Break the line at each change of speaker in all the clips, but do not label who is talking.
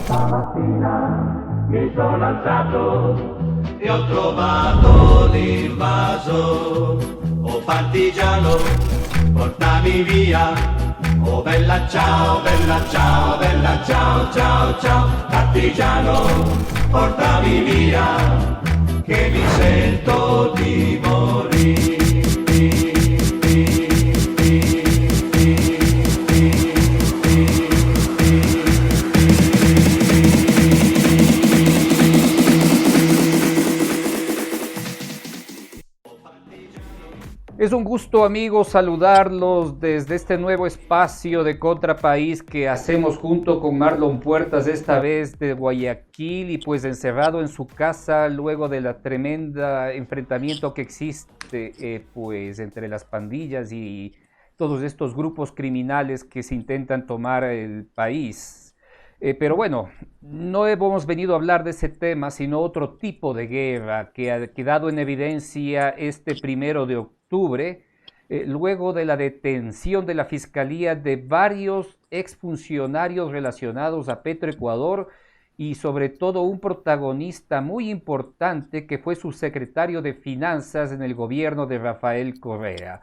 Stamattina mi sono alzato e ho trovato l'invaso. Oh partigiano, portami via. Oh bella ciao, bella ciao, bella ciao, ciao, ciao. Partigiano, portami via, che mi sento di morire.
Es un gusto, amigos, saludarlos desde este nuevo espacio de Contrapaís que hacemos junto con Marlon Puertas, esta vez de Guayaquil, y pues encerrado en su casa luego de la tremenda enfrentamiento que existe pues entre las pandillas y todos estos grupos criminales que se intentan tomar el país. Pero bueno, no hemos venido a hablar de ese tema, sino otro tipo de guerra que ha quedado en evidencia este 1 de octubre, luego de la detención de la Fiscalía de varios exfuncionarios relacionados a Petroecuador y sobre todo un protagonista muy importante que fue su secretario de Finanzas en el gobierno de Rafael Correa.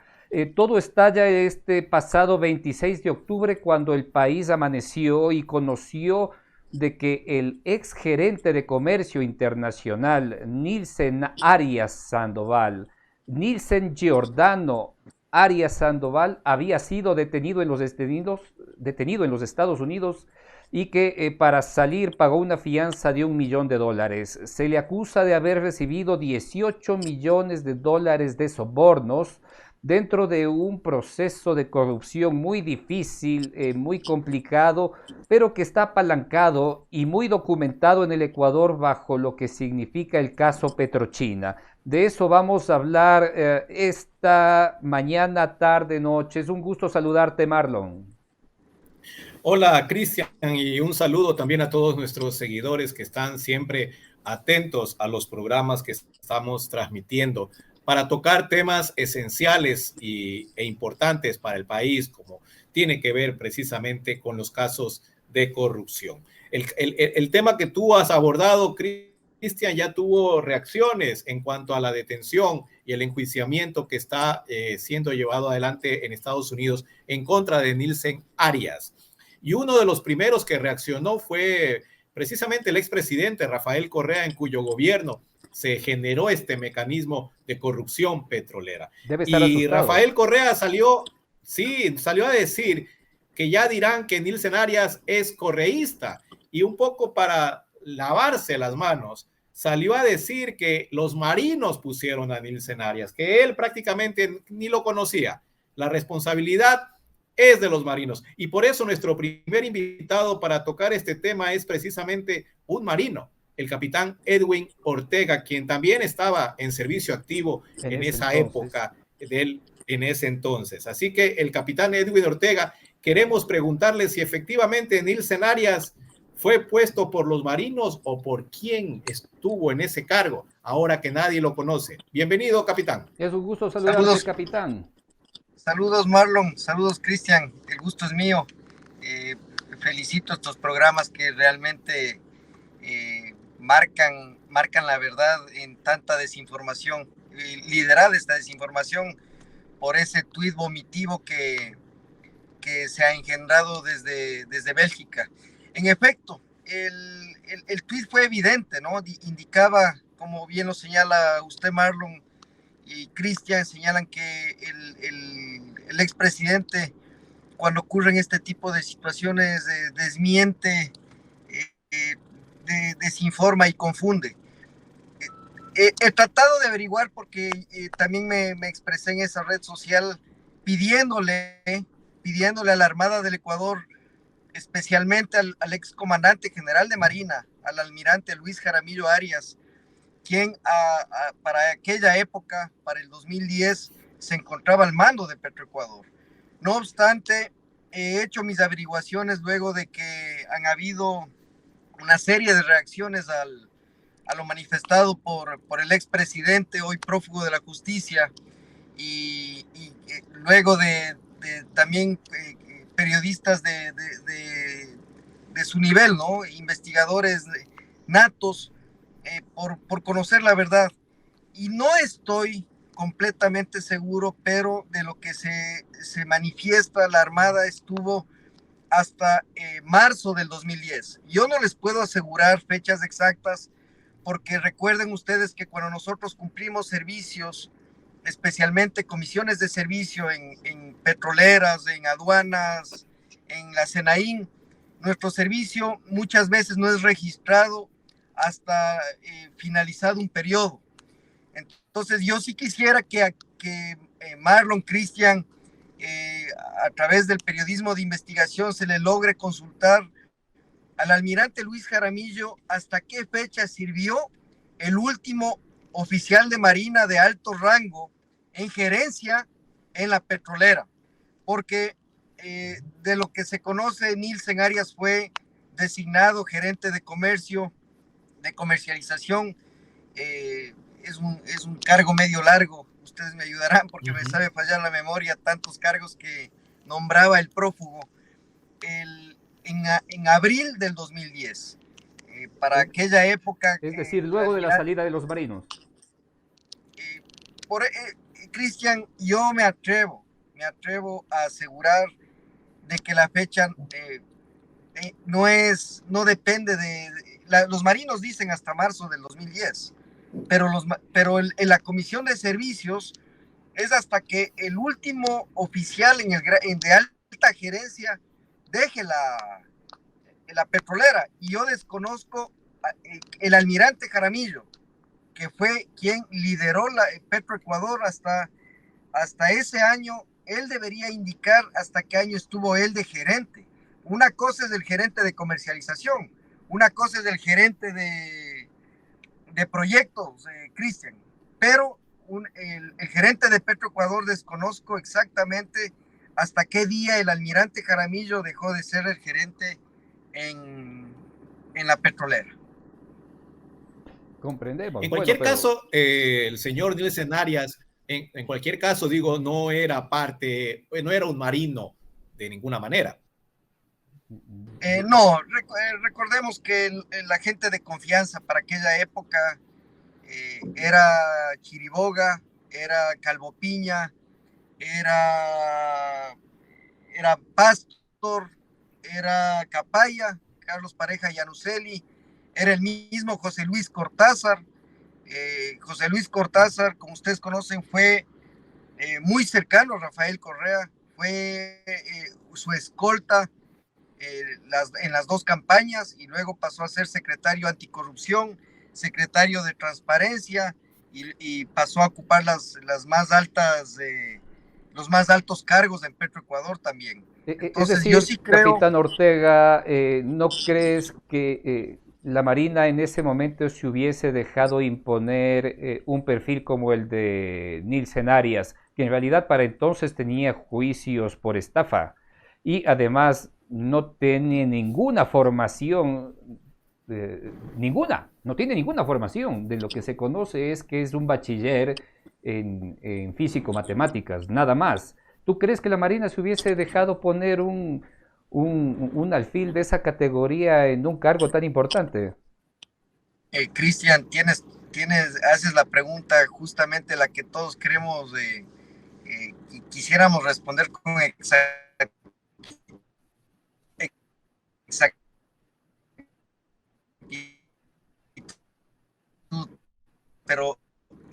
Todo estalla este pasado 26 de octubre cuando el país amaneció y conoció de que el ex gerente de comercio internacional, Nilsen Arias Sandoval, Nilsen Giordano Arias Sandoval, había sido detenido en los Estados Unidos y que para salir pagó una fianza de $1 millón. Se le acusa de haber recibido 18 millones de dólares de sobornos dentro de un proceso de corrupción muy difícil, muy complicado, pero que está apalancado y muy documentado en el Ecuador bajo lo que significa el caso Petrochina. De eso vamos a hablar esta mañana, tarde, noche. Es un gusto saludarte, Marlon.
Hola, Cristian, y un saludo también a todos nuestros seguidores que están siempre atentos a los programas que estamos transmitiendo para tocar temas esenciales e importantes para el país, como tiene que ver precisamente con los casos de corrupción. El tema que tú has abordado, Cristian, ya tuvo reacciones en cuanto a la detención y el enjuiciamiento que está siendo llevado adelante en Estados Unidos en contra de Nilsen Arias. Y uno de los primeros que reaccionó fue precisamente el expresidente Rafael Correa, en cuyo gobierno se generó este mecanismo de corrupción petrolera.
Debe estar
Y
asustado.
Rafael Correa salió a decir que ya dirán que Nilsen Arias es correísta, y un poco para lavarse las manos, salió a decir que los marinos pusieron a Nilsen Arias, que él prácticamente ni lo conocía. La responsabilidad es de los marinos, y por eso nuestro primer invitado para tocar este tema es precisamente un marino, el capitán Edwin Ortega, quien también estaba en servicio activo en esa época en ese entonces. Así que el capitán Edwin Ortega, queremos preguntarle si efectivamente Nilsen Arias fue puesto por los marinos o por quién estuvo en ese cargo, ahora que nadie lo conoce. Bienvenido, capitán.
Es un gusto saludarte, capitán.
Saludos, Marlon. Saludos, Cristian. El gusto es mío. Felicito estos programas que realmente marcan la verdad en tanta desinformación. Liderar esta desinformación por ese tuit vomitivo que se ha engendrado desde Bélgica. En efecto, el tuit fue evidente, ¿no? Indicaba, como bien lo señala usted, Marlon, y Cristian, señalan que el expresidente, cuando ocurren este tipo de situaciones, desmiente, desinforma y confunde. He tratado de averiguar porque también me expresé en esa red social pidiéndole a la Armada del Ecuador, especialmente al excomandante general de Marina, al almirante Luis Jaramillo Arias, quien para aquella época, para el 2010, se encontraba al mando de Petroecuador. No obstante, he hecho mis averiguaciones luego de que han habido una serie de reacciones a lo manifestado por el expresidente, hoy prófugo de la justicia, y luego de también periodistas de su nivel, ¿no? Investigadores natos, por conocer la verdad. Y no estoy completamente seguro, pero de lo que se manifiesta, la Armada estuvo hasta marzo del 2010. Yo no les puedo asegurar fechas exactas, porque recuerden ustedes que cuando nosotros cumplimos servicios, especialmente comisiones de servicio en petroleras, en aduanas, en la SENAIN, nuestro servicio muchas veces no es registrado hasta finalizado un periodo. Entonces yo sí quisiera que Marlon, Cristian, a través del periodismo de investigación se le logre consultar al almirante Luis Jaramillo hasta qué fecha sirvió el último oficial de Marina de alto rango en gerencia en la petrolera, porque de lo que se conoce, Nielsen Arias fue designado gerente de comercio, de comercialización. Es un cargo medio largo, ustedes me ayudarán porque me sabe fallar la memoria, tantos cargos que nombraba el prófugo. En abril del 2010, para aquella época.
Es decir, luego de la salida de los marinos.
Cristian, yo me atrevo a asegurar de que la fecha no depende los marinos dicen hasta marzo del 2010, pero en la comisión de servicios es hasta que el último oficial de alta gerencia deje la petrolera. Y yo desconozco el almirante Jaramillo, que fue quien lideró la Petroecuador hasta ese año. Él debería indicar hasta qué año estuvo él de gerente. Una cosa es el gerente de comercialización, una cosa es el gerente de proyectos, Cristian, pero el gerente de Petroecuador desconozco exactamente hasta qué día el almirante Jaramillo dejó de ser el gerente en la petrolera.
Comprendemos.
En cualquier caso, el señor Nielsen Arias, en cualquier caso, digo, no era un marino de ninguna manera.
No, recordemos que el agente de confianza para aquella época era Chiriboga, era Calvo Piña, era Pastor, era Capaya, Carlos Pareja Yanuseli, era el mismo José Luis Cortázar. José Luis Cortázar, como ustedes conocen, fue muy cercano a Rafael Correa, fue su escolta en las dos campañas, y luego pasó a ser secretario anticorrupción, secretario de transparencia, y pasó a ocupar los más altos cargos en Petroecuador también.
Entonces, es decir, yo sí creo... Capitán Ortega, ¿no crees que la Marina en ese momento se hubiese dejado imponer un perfil como el de Nielsen Arias, que en realidad para entonces tenía juicios por estafa y además no tiene ninguna formación, no tiene ninguna formación? De lo que se conoce es que es un bachiller en físico-matemáticas, nada más. ¿Tú crees que la Marina se hubiese dejado poner un alfil de esa categoría en un cargo tan importante?
Cristian, haces la pregunta justamente la que todos queremos y quisiéramos responder con exactitud, pero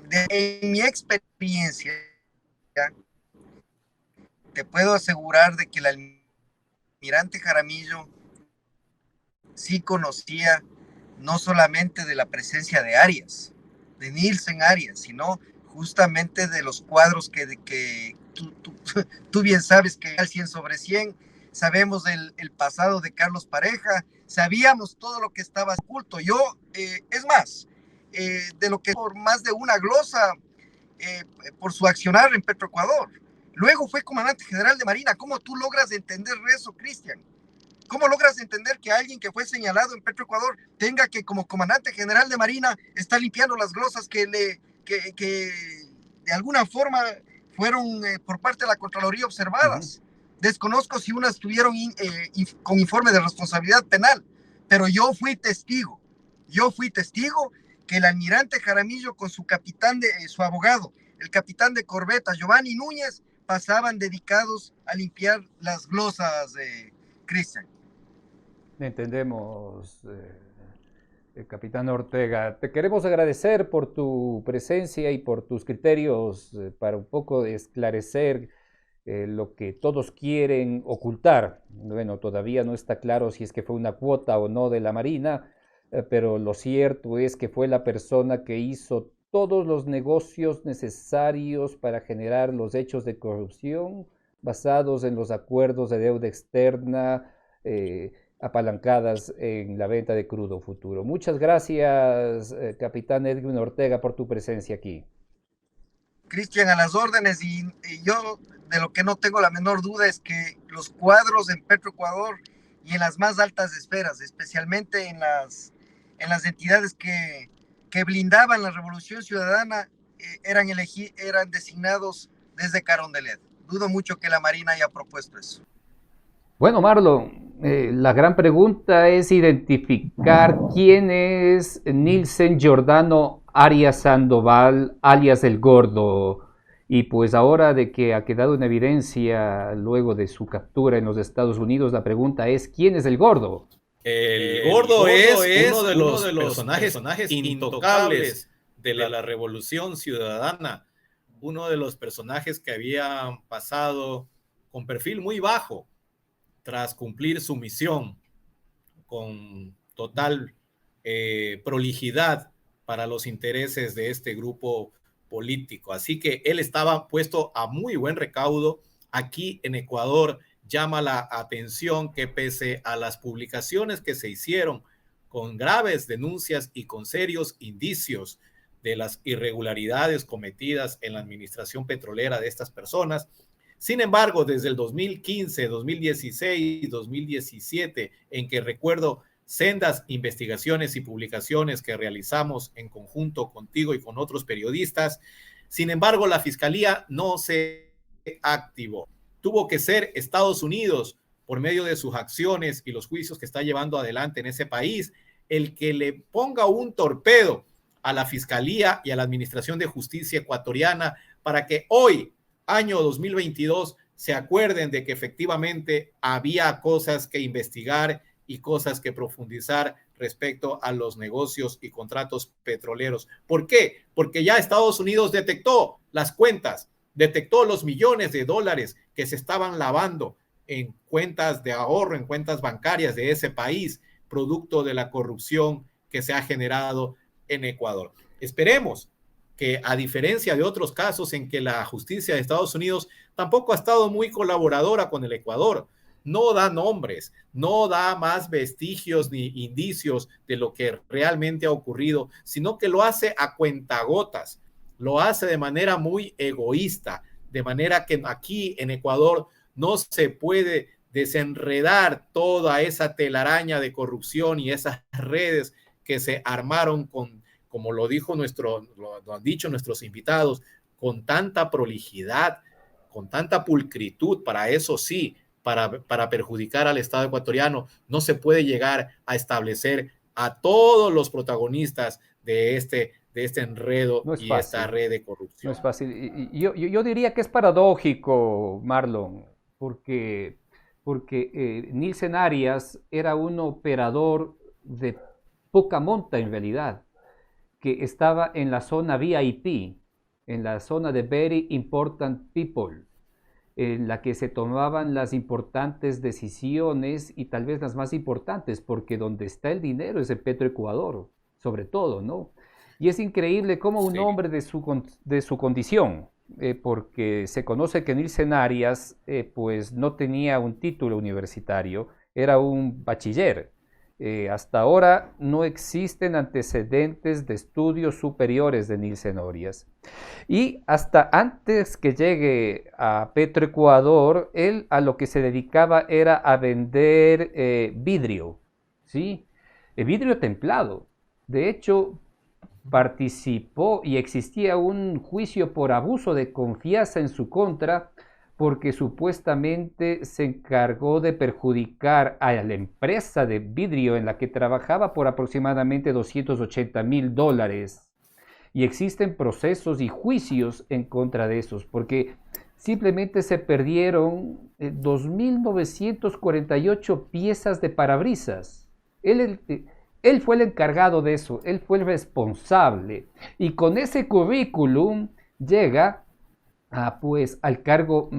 en mi experiencia te puedo asegurar de que el almirante Jaramillo sí conocía no solamente de la presencia de Arias, de Nielsen Arias, sino justamente de los cuadros que tú bien sabes que al 100 sobre 100, sabemos del pasado de Carlos Pareja, sabíamos todo lo que estaba oculto. Yo, es más, de lo que por más de una glosa por su accionar en Petroecuador. Luego fue comandante general de Marina. ¿Cómo tú logras entender eso, Cristian? ¿Cómo logras entender que alguien que fue señalado en Petroecuador tenga que, como comandante general de Marina, está limpiando las glosas que de alguna forma fueron por parte de la Contraloría observadas? Desconozco si unas tuvieron con informe de responsabilidad penal, pero yo fui testigo que el almirante Jaramillo con su capitán, su abogado, el capitán de corbeta, Giovanni Núñez, pasaban dedicados a limpiar las glosas de Cristian.
Entendemos, capitán Ortega. Te queremos agradecer por tu presencia y por tus criterios para un poco esclarecer lo que todos quieren ocultar. Bueno, todavía no está claro si es que fue una cuota o no de la Marina, pero lo cierto es que fue la persona que hizo todos los negocios necesarios para generar los hechos de corrupción basados en los acuerdos de deuda externa apalancadas en la venta de crudo futuro. Muchas gracias, capitán Edwin Ortega, por tu presencia aquí.
Cristian, a las órdenes, y yo de lo que no tengo la menor duda es que los cuadros en Petroecuador y en las más altas esferas, especialmente en las entidades que blindaban la revolución ciudadana, eran designados desde Carondelet. Dudo mucho que la Marina haya propuesto eso.
Bueno, Marlon, la gran pregunta es identificar quién es Nilsen Giordano Arias Sandoval, alias El Gordo. Y pues ahora de que ha quedado en evidencia luego de su captura en los Estados Unidos, la pregunta es, ¿quién es El Gordo?
El gordo es uno de los personajes intocables de la Revolución Ciudadana, uno de los personajes que habían pasado con perfil muy bajo tras cumplir su misión con total prolijidad para los intereses de este grupo político. Así que él estaba puesto a muy buen recaudo. Aquí en Ecuador llama la atención que pese a las publicaciones que se hicieron con graves denuncias y con serios indicios de las irregularidades cometidas en la administración petrolera de estas personas, sin embargo, desde el 2015, 2016, 2017, en que recuerdo sendas investigaciones y publicaciones que realizamos en conjunto contigo y con otros periodistas, sin embargo, la Fiscalía no se activó. Tuvo que ser Estados Unidos, por medio de sus acciones y los juicios que está llevando adelante en ese país, el que le ponga un torpedo a la Fiscalía y a la Administración de Justicia ecuatoriana para que hoy, año 2022, se acuerden de que efectivamente había cosas que investigar y cosas que profundizar respecto a los negocios y contratos petroleros. ¿Por qué? Porque ya Estados Unidos detectó las cuentas, detectó los millones de dólares que se estaban lavando en cuentas de ahorro, en cuentas bancarias de ese país, producto de la corrupción que se ha generado en Ecuador. Esperemos que, a diferencia de otros casos en que la justicia de Estados Unidos tampoco ha estado muy colaboradora con el Ecuador, no da nombres, no da más vestigios ni indicios de lo que realmente ha ocurrido, sino que lo hace a cuentagotas, lo hace de manera muy egoísta, de manera que aquí en Ecuador no se puede desenredar toda esa telaraña de corrupción y esas redes que se armaron con, como lo han dicho nuestros invitados, con tanta prolijidad, con tanta pulcritud, para eso sí, para perjudicar al Estado ecuatoriano. No se puede llegar a establecer a todos los protagonistas de este enredo y esta red de corrupción.
No es fácil. Yo diría que es paradójico, Marlon, porque Nilsen Arias era un operador de poca monta en realidad, que estaba en la zona VIP, en la zona de Very Important People, en la que se tomaban las importantes decisiones y tal vez las más importantes, porque donde está el dinero es en Petroecuador, sobre todo, ¿no? Y es increíble cómo un hombre de su condición, porque se conoce que Nilsen Arias pues no tenía un título universitario, era un bachiller. Hasta ahora no existen antecedentes de estudios superiores de Nilsen Arias. Y hasta antes que llegue a Petroecuador, él a lo que se dedicaba era a vender vidrio, ¿sí? Vidrio templado. De hecho, participó y existía un juicio por abuso de confianza en su contra, porque supuestamente se encargó de perjudicar a la empresa de vidrio en la que trabajaba por aproximadamente $280,000. Y existen procesos y juicios en contra de esos, porque simplemente se perdieron 2.948 piezas de parabrisas. Él fue el encargado de eso, él fue el responsable. Y con ese currículum llega pues, al cargo,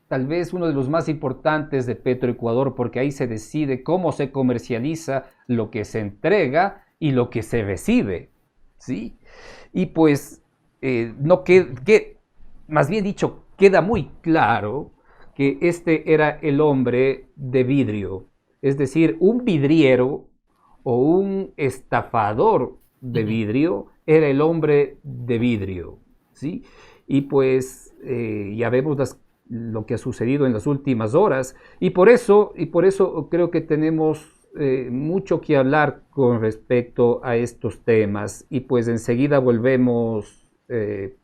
tal vez uno de los más importantes de Petroecuador, porque ahí se decide cómo se comercializa lo que se entrega y lo que se recibe, ¿sí? Y pues, no más bien dicho, queda muy claro que este era el hombre de vidrio, es decir, un vidriero o un estafador de vidrio era el hombre de vidrio, ¿sí? Y pues ya vemos lo que ha sucedido en las últimas horas y por eso creo que tenemos mucho que hablar con respecto a estos temas y pues enseguida volvemos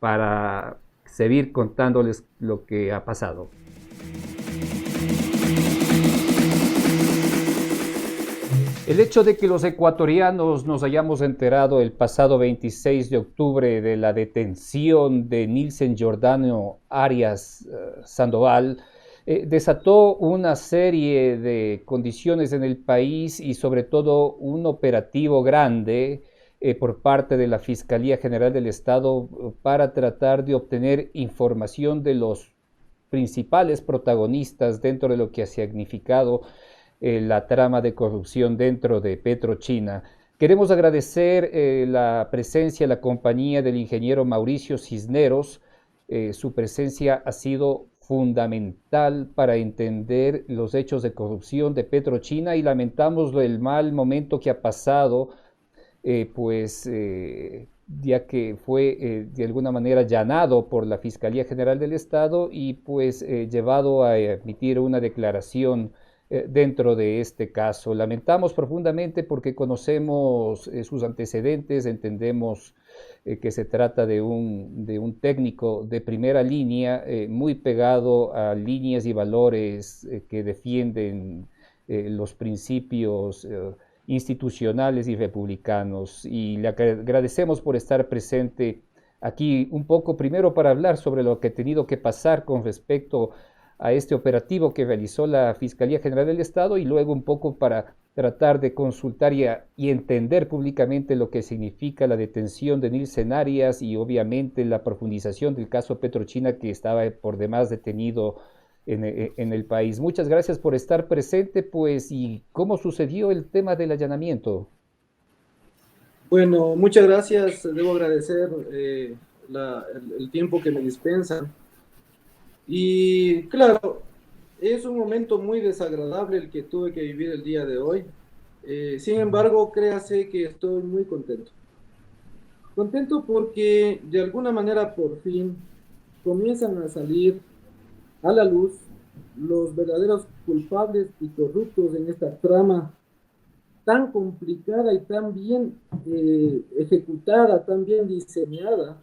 para seguir contándoles lo que ha pasado. El hecho de que los ecuatorianos nos hayamos enterado el pasado 26 de octubre de la detención de Nilsen Jordano Arias Sandoval desató una serie de condiciones en el país y sobre todo un operativo grande por parte de la Fiscalía General del Estado para tratar de obtener información de los principales protagonistas dentro de lo que ha significado la trama de corrupción dentro de PetroChina. Queremos agradecer la presencia, la compañía del ingeniero Mauricio Cisneros. Su presencia ha sido fundamental para entender los hechos de corrupción de PetroChina y lamentamos el mal momento que ha pasado, ya que fue de alguna manera allanado por la Fiscalía General del Estado y pues llevado a emitir una declaración dentro de este caso. Lamentamos profundamente porque conocemos sus antecedentes, entendemos que se trata de un técnico de primera línea, muy pegado a líneas y valores que defienden los principios institucionales y republicanos. Y le agradecemos por estar presente aquí un poco, primero para hablar sobre lo que ha tenido que pasar con respecto a este operativo que realizó la Fiscalía General del Estado y luego un poco para tratar de consultar y entender públicamente lo que significa la detención de Nilsen Arias y obviamente la profundización del caso PetroChina que estaba por demás detenido en el país. Muchas gracias por estar presente, pues, y cómo sucedió el tema del allanamiento.
Bueno, muchas gracias. Debo agradecer el tiempo que me dispensan. Y claro, es un momento muy desagradable el que tuve que vivir el día de hoy. Sin embargo, créase que estoy muy contento. Contento porque de alguna manera por fin comienzan a salir a la luz los verdaderos culpables y corruptos en esta trama tan complicada y tan bien ejecutada, tan bien diseñada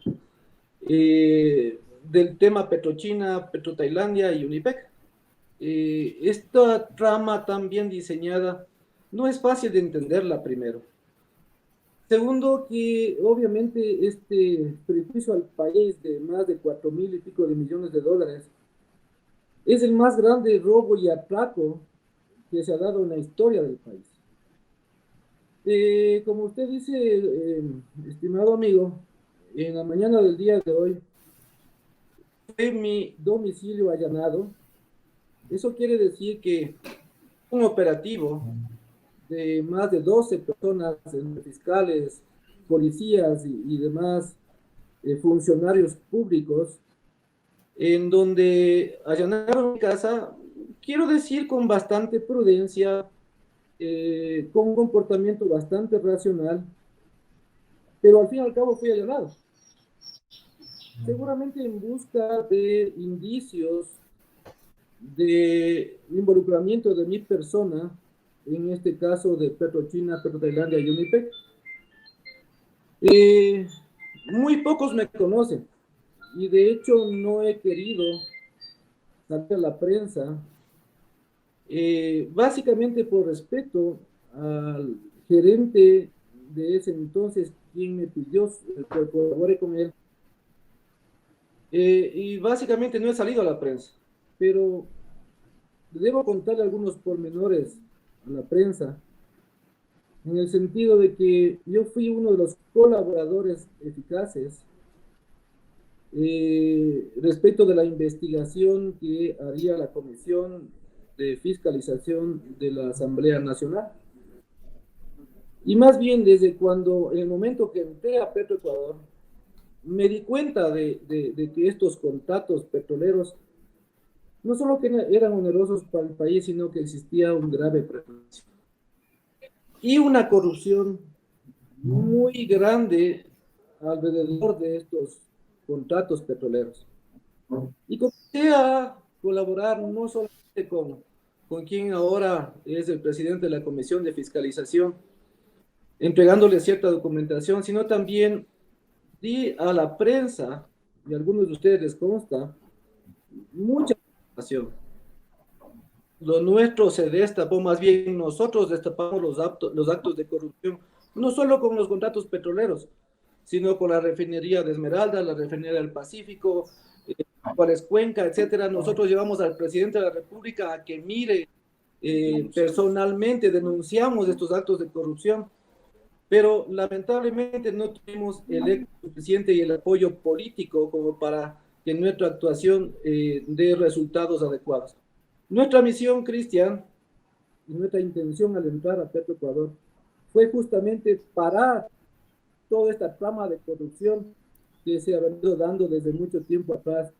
del tema PetroChina, PetroTailandia y Unipec. Esta trama tan bien diseñada no es fácil de entenderla primero. Segundo, que obviamente este perjuicio al país de más de 4.000 y pico de millones de dólares es el más grande robo y atraco que se ha dado en la historia del país. Como usted dice, estimado amigo, en la mañana del día de hoy fue mi domicilio allanado. Eso quiere decir que un operativo de más de 12 personas, fiscales, policías y demás funcionarios públicos, en donde allanaron mi casa, quiero decir con bastante prudencia, con un comportamiento bastante racional, pero al fin y al cabo fui allanado. Seguramente en busca de indicios de involucramiento de mi persona, en este caso de PetroChina, PetroTailandia y Unipec. Muy pocos me conocen y de hecho no he querido salió a la prensa, básicamente por respeto al gerente de ese entonces, quien me pidió que colabore con él. Y básicamente no he salido a la prensa, pero debo contarle algunos pormenores a la prensa, en el sentido de que yo fui uno de los colaboradores eficaces respecto de la investigación que haría la Comisión de Fiscalización de la Asamblea Nacional. Y más bien desde cuando, en el momento que entré a Petroecuador, me di cuenta de que estos contratos petroleros no solo que eran onerosos para el país, sino que existía un grave prejuicio y una corrupción muy grande alrededor de estos contratos petroleros. Y comencé a colaborar no solamente con quien ahora es el presidente de la Comisión de Fiscalización, entregándole cierta documentación, sino también di a la prensa, y a algunos de ustedes les consta, mucha información. Lo nuestro se destapó, más bien nosotros destapamos los actos de corrupción, no solo con los contratos petroleros, sino con la refinería de Esmeralda, la refinería del Pacífico, Juárez Cuenca, etcétera. Nosotros llevamos al presidente de la República a que mire personalmente, denunciamos estos actos de corrupción, pero lamentablemente no tuvimos el eco suficiente y el apoyo político como para que nuestra actuación dé resultados adecuados. Nuestra misión, Cristian, y nuestra intención al entrar a Petroecuador fue justamente parar toda esta trama de corrupción que se ha venido dando desde mucho tiempo atrás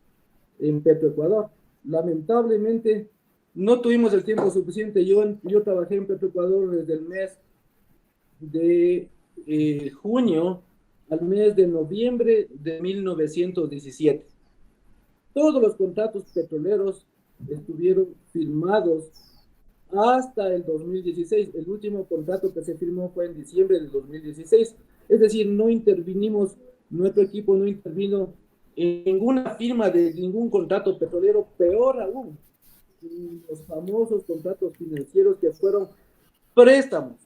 en Petroecuador. Lamentablemente no tuvimos el tiempo suficiente. Yo trabajé en Petroecuador desde el mes de junio al mes de noviembre de 1917. Todos los contratos petroleros estuvieron firmados hasta el 2016. El último contrato que se firmó fue en diciembre del 2016. Es decir, no intervinimos, nuestro equipo no intervino en ninguna firma de ningún contrato petrolero, peor aún, los famosos contratos financieros que fueron préstamos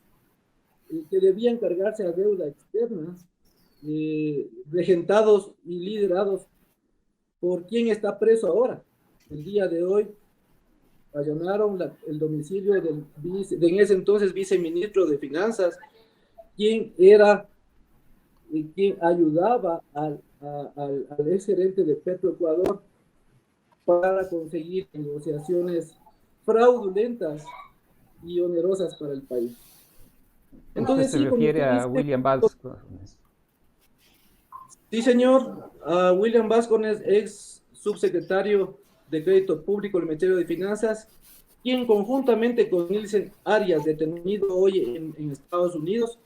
que debían cargarse a deuda externa, regentados y liderados por quien está preso ahora. El día de hoy allanaron el domicilio del en ese entonces viceministro de Finanzas, quien era quien ayudaba al ex gerente de Petroecuador para conseguir negociaciones fraudulentas y onerosas para el país.
Entonces, ¿usted se refiere a William Vázquez?
Sí, señor. A William Vázquez, ex subsecretario de Crédito Público del Ministerio de Finanzas, quien conjuntamente con Nielsen Arias, detenido hoy en Estados Unidos,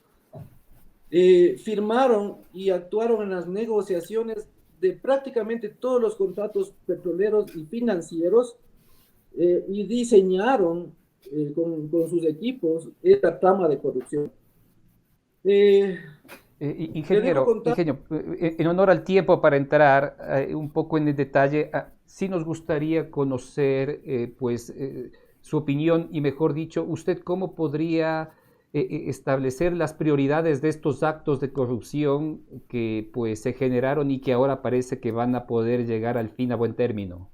firmaron y actuaron en las negociaciones de prácticamente todos los contratos petroleros y financieros y diseñaron con sus equipos esta trama de corrupción.
Ingeniero, en honor al tiempo para entrar un poco en el detalle, sí nos gustaría conocer su opinión y, mejor dicho, usted cómo podría establecer las prioridades de estos actos de corrupción que pues se generaron y que ahora parece que van a poder llegar al fin a buen término.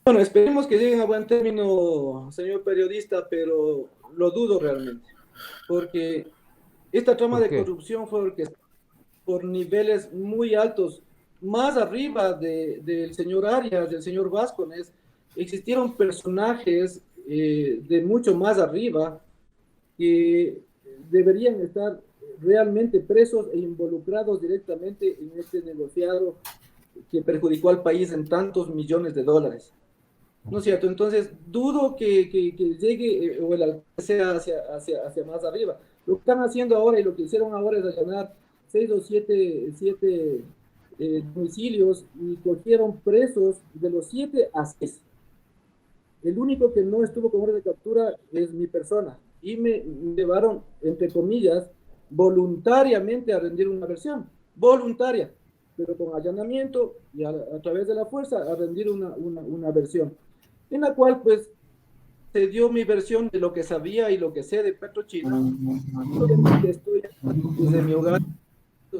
Bueno, esperemos que lleguen a buen término, señor periodista, pero lo dudo realmente, porque esta trama de corrupción fue orquestada por niveles muy altos, más arriba del señor Arias, del señor Vázquez. Existieron personajes de mucho más arriba que deberían estar realmente presos e involucrados directamente en este negociado que perjudicó al país en tantos millones de dólares. ¿No es cierto? Entonces, dudo que llegue o el alcance hacia más arriba. Lo que están haciendo ahora y lo que hicieron ahora es allanar 6 o 7 domicilios y cogieron presos de los 7 a 6. El único que no estuvo con orden de captura es mi persona y me llevaron, entre comillas, voluntariamente a rendir una versión. Voluntaria. pero con allanamiento y a través de la fuerza a rendir una versión, en la cual pues se dio mi versión de lo que sabía y lo que sé de PetroChina. Obviamente estoy desde mi hogar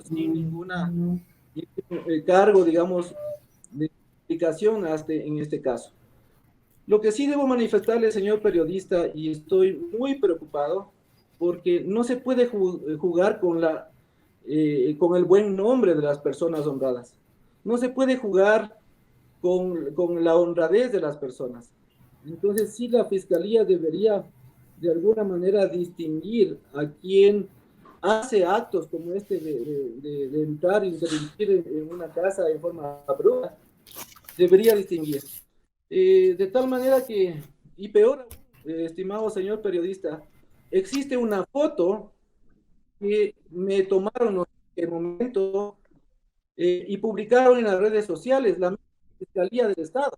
sin ninguna cargo, digamos, de explicación hasta en este caso. Lo que sí debo manifestarle, señor periodista, y estoy muy preocupado, porque no se puede jugar con el buen nombre de las personas honradas. No se puede jugar con la honradez de las personas. Entonces, sí, la fiscalía debería de alguna manera distinguir a quien hace actos como este de entrar e interrumpir en una casa en forma bruta, debería distinguir. De tal manera que, y peor, estimado señor periodista, existe una foto que me tomaron en el momento y publicaron en las redes sociales la Fiscalía del Estado.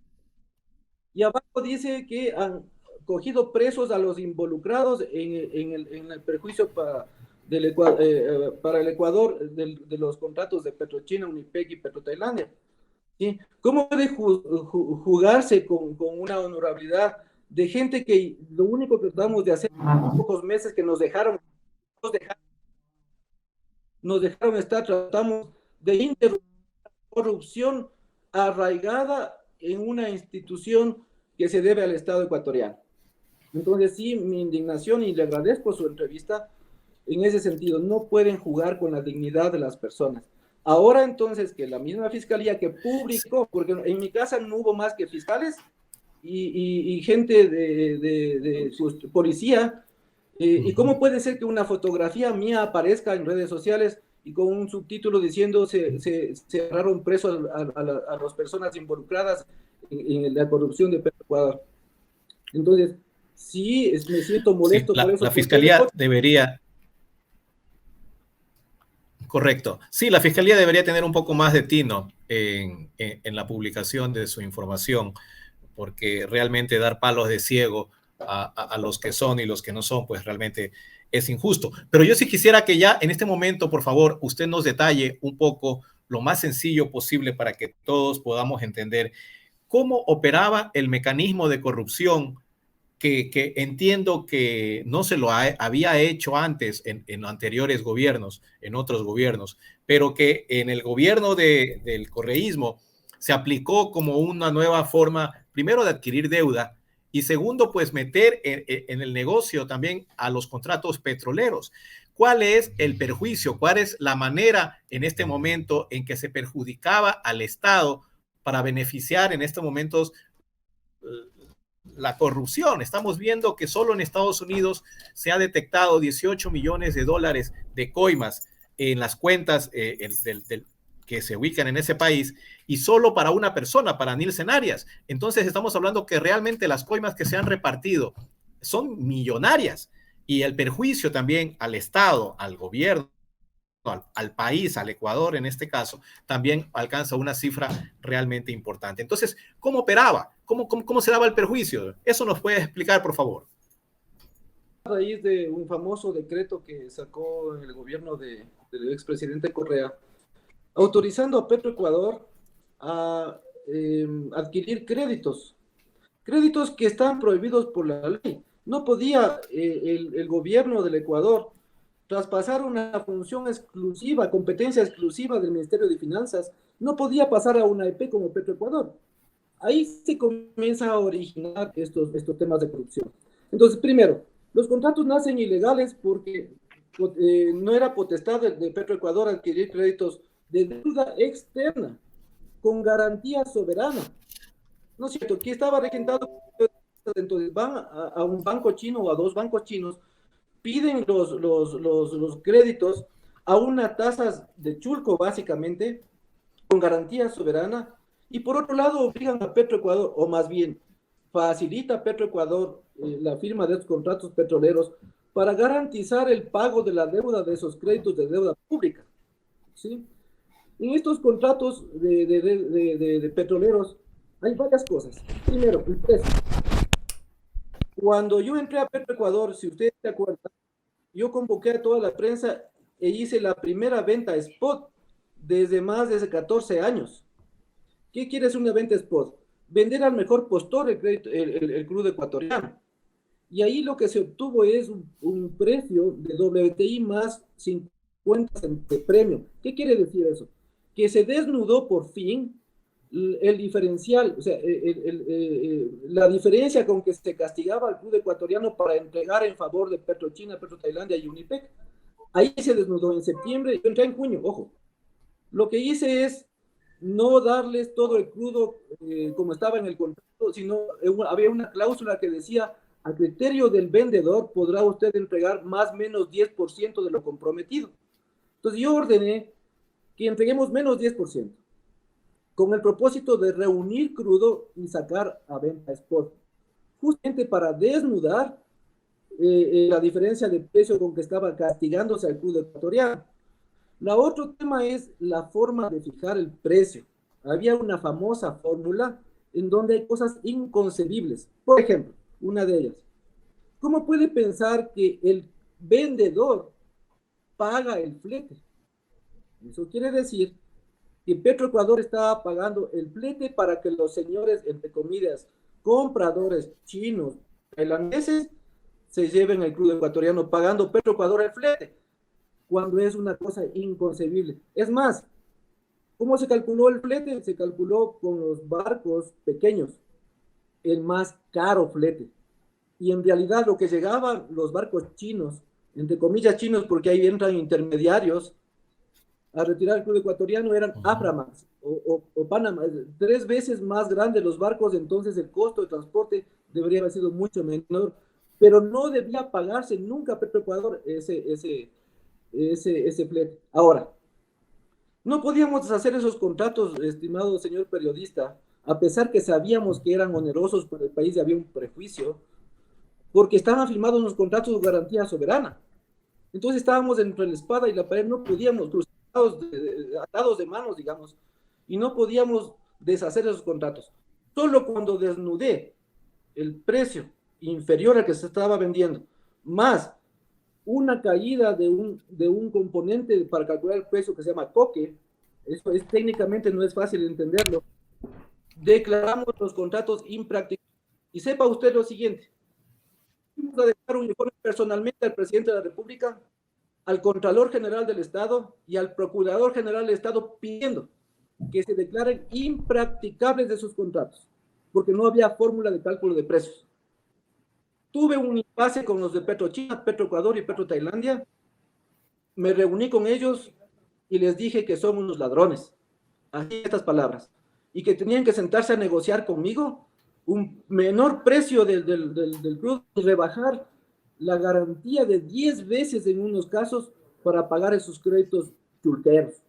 Y abajo dice que han cogido presos a los involucrados en el perjuicio para el Ecuador de los contratos de PetroChina, Unipec y PetroTailandia. ¿Sí? ¿Cómo puede jugarse con una honorabilidad de gente que lo único que tratamos de hacer en pocos meses que nos dejaron estar, tratamos de interrumpir corrupción arraigada en una institución que se debe al Estado ecuatoriano? Entonces sí, mi indignación, y le agradezco su entrevista en ese sentido, no pueden jugar con la dignidad de las personas. Ahora entonces que la misma fiscalía que publicó, porque en mi casa no hubo más que fiscales y gente de policía, ¿y cómo puede ser que una fotografía mía aparezca en redes sociales y con un subtítulo diciendo se agarraron presos a las personas involucradas en la corrupción de Petroecuador? Entonces, sí, me siento molesto
Sí,
por eso.
la fiscalía debería, correcto. Sí, la fiscalía debería tener un poco más de tino en la publicación de su información, porque realmente dar palos de ciego a los que son y los que no son, pues realmente es injusto. Pero yo sí quisiera que ya en este momento, por favor, usted nos detalle un poco lo más sencillo posible para que todos podamos entender cómo operaba el mecanismo de corrupción que entiendo que no se lo había hecho antes en anteriores gobiernos, en otros gobiernos, pero que en el gobierno del correísmo se aplicó como una nueva forma, primero de adquirir deuda y segundo, pues meter en el negocio también a los contratos petroleros. ¿Cuál es el perjuicio? ¿Cuál es la manera en este momento en que se perjudicaba al Estado para beneficiar en estos momentos la corrupción? Estamos viendo que solo en Estados Unidos se ha detectado 18 millones de dólares de coimas en las cuentas que se ubican en ese país, y solo para una persona, para Nielsen Arias. Entonces estamos hablando que realmente las coimas que se han repartido son millonarias, y el perjuicio también al Estado, al gobierno, al país, al Ecuador en este caso, también alcanza una cifra realmente importante. Entonces, ¿cómo operaba? ¿Cómo se daba el perjuicio? Eso nos puede explicar, por favor.
A raíz de un famoso decreto que sacó el gobierno del expresidente Correa, autorizando a Petroecuador a adquirir créditos que están prohibidos por la ley. No podía el gobierno del Ecuador traspasar una función exclusiva, competencia exclusiva del Ministerio de Finanzas, no podía pasar a una EP como Petroecuador. Ahí se comienza a originar estos temas de corrupción. Entonces, primero, los contratos nacen ilegales porque no era potestad de Petroecuador adquirir créditos de deuda externa con garantía soberana. ¿No es cierto? Que estaba regentado, entonces van a un banco chino o a dos bancos chinos, piden los créditos a una tasa de chulco, básicamente, con garantía soberana, y por otro lado obligan a Petroecuador, o más bien facilita a Petroecuador la firma de estos contratos petroleros para garantizar el pago de la deuda de esos créditos de deuda pública. ¿Sí? En estos contratos de petroleros hay varias cosas. Primero, el precio. Cuando yo entré a Petroecuador, si ustedes se acuerdan, yo convoqué a toda la prensa e hice la primera venta spot desde más de 14 años. ¿Qué quiere hacer una venta spot? Vender al mejor postor el crudo ecuatoriano. Y ahí lo que se obtuvo es un precio de WTI más 50 de premio. ¿Qué quiere decir eso? Que se desnudó por fin el diferencial, o sea, la diferencia con que se castigaba al crudo ecuatoriano para entregar en favor de PetroChina, PetroTailandia y Unipec. Ahí se desnudó en septiembre, yo entré en junio, ojo. Lo que hice es no darles todo el crudo como estaba en el contrato, sino había una cláusula que decía, a criterio del vendedor podrá usted entregar más o menos 10% de lo comprometido. Entonces yo ordené que entreguemos menos 10%, con el propósito de reunir crudo y sacar a venta spot, justamente para desnudar la diferencia de precio con que estaba castigándose al crudo ecuatoriano. La otro tema es la forma de fijar el precio. Había una famosa fórmula en donde hay cosas inconcebibles. Por ejemplo, una de ellas. ¿Cómo puede pensar que el vendedor paga el flete? Eso quiere decir que Petroecuador estaba pagando el flete para que los señores, entre comillas, compradores chinos, tailandeses, se lleven el crudo ecuatoriano pagando Petroecuador el flete, cuando es una cosa inconcebible. Es más, ¿cómo se calculó el flete? Se calculó con los barcos pequeños, el más caro flete. Y en realidad lo que llegaban los barcos chinos, entre comillas chinos porque ahí entran intermediarios, a retirar el crudo ecuatoriano eran Aframax o Panamá, 3 veces más grandes los barcos, entonces el costo de transporte debería haber sido mucho menor, pero no debía pagarse nunca Petroecuador ese flete. Ahora, no podíamos deshacer esos contratos, estimado señor periodista, a pesar que sabíamos que eran onerosos para el país y había un prejuicio, porque estaban firmados unos contratos de garantía soberana. Entonces estábamos entre la espada y la pared, no podíamos, atados de manos, digamos, y no podíamos deshacer esos contratos. Solo cuando desnudé el precio inferior al que se estaba vendiendo, más una caída de un componente para calcular el precio que se llama coque, eso es técnicamente no es fácil entenderlo, declaramos los contratos imprácticos. Y sepa usted lo siguiente, vamos a dejar un informe personalmente al presidente de la República, al Contralor General del Estado y al Procurador General del Estado pidiendo que se declaren impracticables de sus contratos, porque no había fórmula de cálculo de precios. Tuve un impasse con los de PetroChina, PetroEcuador y PetroTailandia. Me reuní con ellos y les dije que son unos ladrones, así estas palabras, y que tenían que sentarse a negociar conmigo un menor precio del crudo y rebajar la garantía de 10 veces en unos casos para pagar esos créditos chulqueros.